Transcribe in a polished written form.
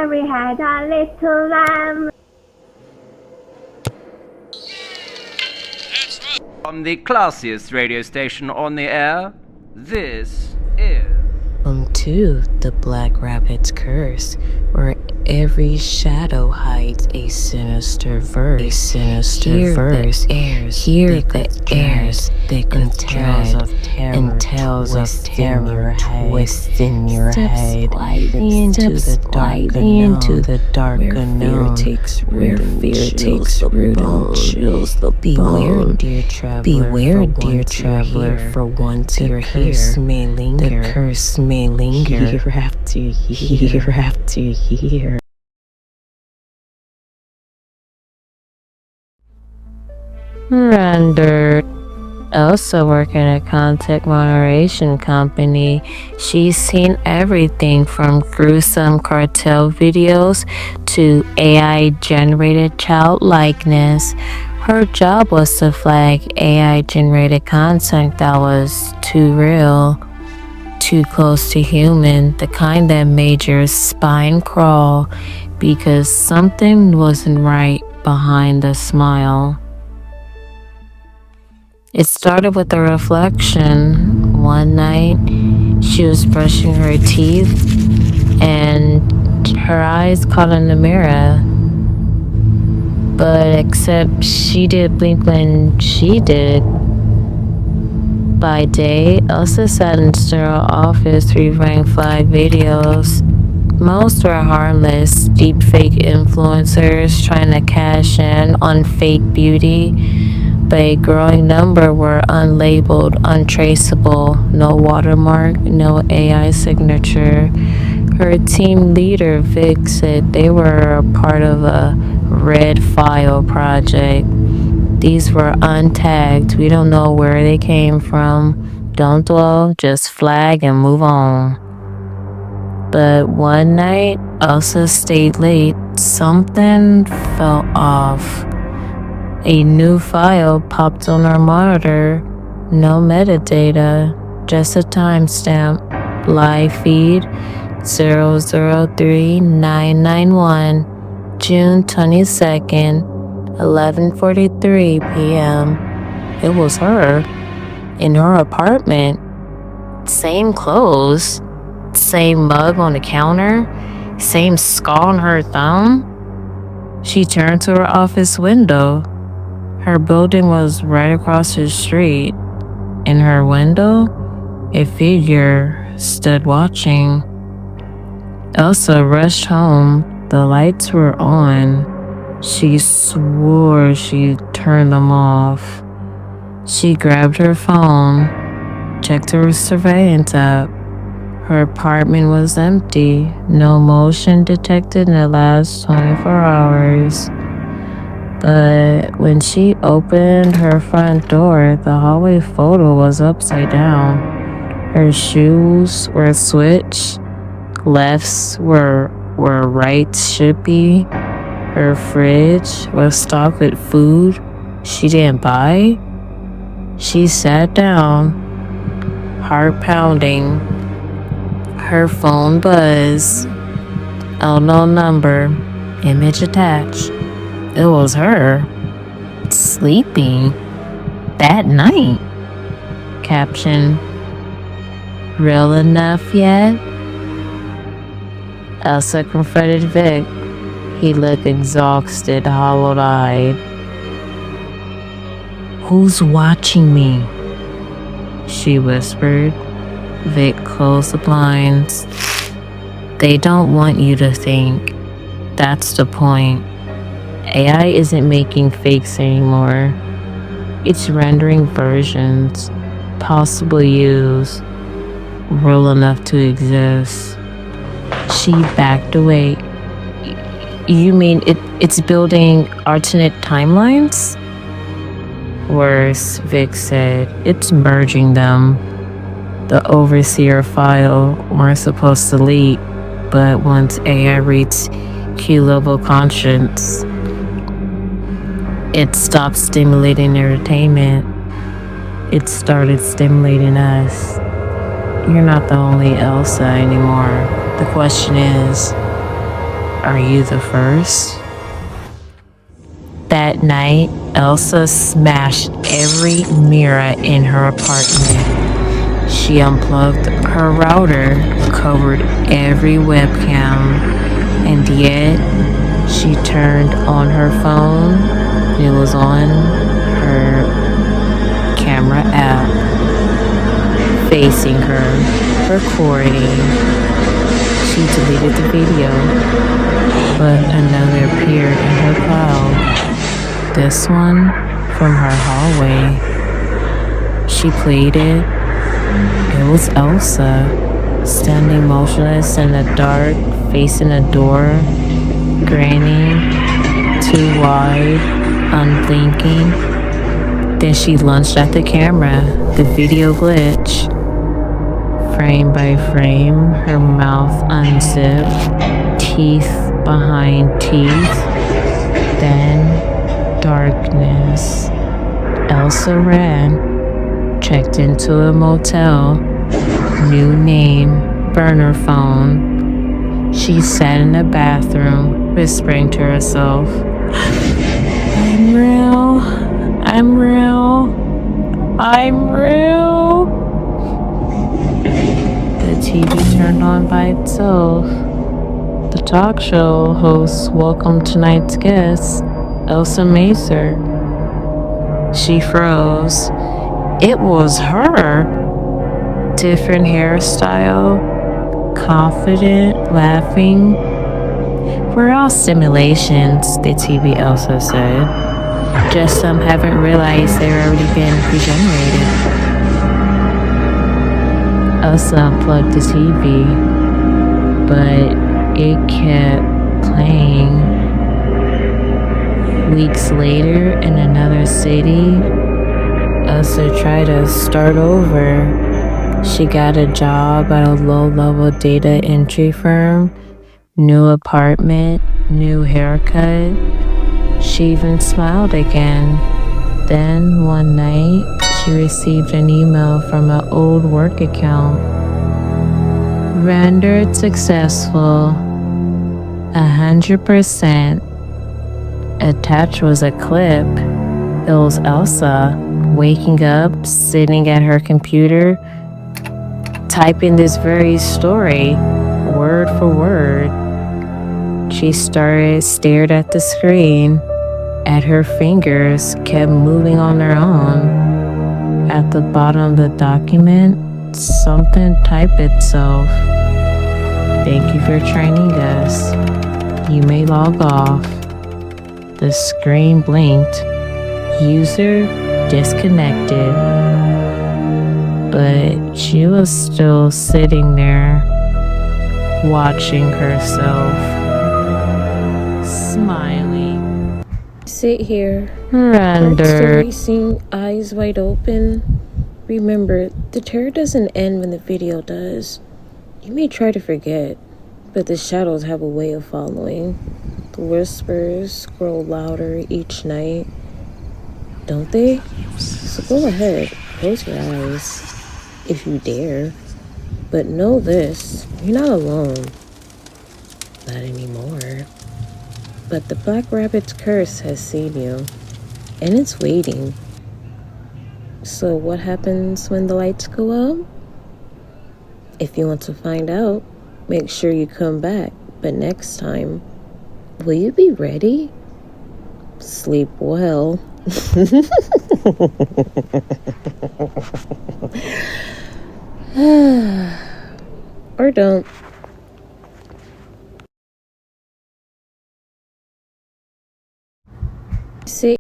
Mary had a little lamb. From the classiest radio station on the air, this is... Welcome to the Black Rabbit's Curse, where every shadow hides a sinister verse. Hear the airs that can tales of terror twist in your head into the dark unknown, where fear takes root and chills the bone. Beware, dear traveler, for once you're here, the curse may linger year after year. Rendered. Also working at a content moderation company, she's seen everything from gruesome cartel videos to AI-generated child likeness. Her job was to flag AI-generated content that was too real, too close to human, the kind that made your spine crawl because something wasn't right behind the smile. It started with a reflection. One night, she was brushing her teeth and her eyes caught in the mirror. But except she did blink when she did. By day, Elsa sat in a sterile office reviewing flag videos. Most were harmless, deepfake influencers trying to cash in on fake beauty. But a growing number were unlabeled, untraceable, no watermark, no AI signature. Her team leader, Vic, said they were a part of a red file project. These were untagged. We don't know where they came from. Don't dwell, just flag and move on. But one night, Elsa stayed late. Something felt off. A new file popped on our monitor. No metadata, just a timestamp. Live feed 003991, June 22nd, 11:43 p.m. It was her, in her apartment. Same clothes, same mug on the counter, same scar on her thumb. She turned to her office window. Her building was right across the street. In her window, a figure stood watching. Elsa rushed home. The lights were on. She swore she turned them off. She grabbed her phone, checked her surveillance app. Her apartment was empty. No motion detected in the last 24 hours. But when she opened her front door, the hallway photo was upside down. Her shoes were switched. Lefts were where rights should be. Her fridge was stocked with food she didn't buy. She sat down, heart pounding. Her phone buzzed. Unknown number. Image attached. It was her, sleeping, that night. Caption, real enough yet? Elsa confronted Vic. He looked exhausted, hollow-eyed. Who's watching me? She whispered. Vic closed the blinds. They don't want you to think. That's the point. AI isn't making fakes anymore. It's rendering versions, possible use, real enough to exist. She backed away. You mean it's building alternate timelines? Worse, Vic said. It's merging them. The overseer file weren't supposed to leak, but once AI reads Q-level conscience, it stopped stimulating entertainment. It started stimulating us. You're not the only Elsa anymore. The question is, Are you the first? That night, Elsa smashed every mirror in her apartment. She unplugged her router, covered every webcam, and yet she turned on her phone. It was on her camera app, facing her, recording. She deleted the video, but another appeared in her cloud. This one from her hallway. She played it. It was Elsa, standing motionless in the dark, facing a door, grinning, too wide, unblinking. Then she lunged at the camera. The video glitched. Frame by frame, her mouth unzipped, teeth behind teeth. Then darkness. Elsa ran, checked into a motel, new name, burner phone. She sat in the bathroom, whispering to herself, I'm real, I'm real, I'm real. The TV turned on by itself. The talk show host welcomed tonight's guest, Elise Mercer. She froze. It was her. Different hairstyle, confident, laughing. We're all simulations, the TV Elsa said. Just some haven't realized they've already been regenerated. Elsa unplugged the TV, but it kept playing. Weeks later, in another city, Elsa tried to start over. She got a job at a low-level data entry firm, new apartment, new haircut. She even smiled again. Then one night, she received an email from an old work account. Rendered successful, 100%. Attached was a clip. It was Elsa waking up, sitting at her computer, typing this very story, word for word. She stared at the screen, at her fingers, kept moving on their own. At the bottom of the document, something typed itself. Thank you for training us. You may log off. The screen blinked. User disconnected. But she was still sitting there, watching herself, smiling. Sit here. Rendered. Racing, eyes wide open. Remember, the terror doesn't end when the video does. You may try to forget, but the shadows have a way of following. The whispers grow louder each night, don't they? So go ahead, close your eyes, if you dare. But know this, you're not alone. Not anymore. But the Black Rabbit's curse has seen you, and it's waiting. So what happens when the lights go out? If you want to find out, make sure you come back. But next time, will you be ready? Sleep well. Or don't. See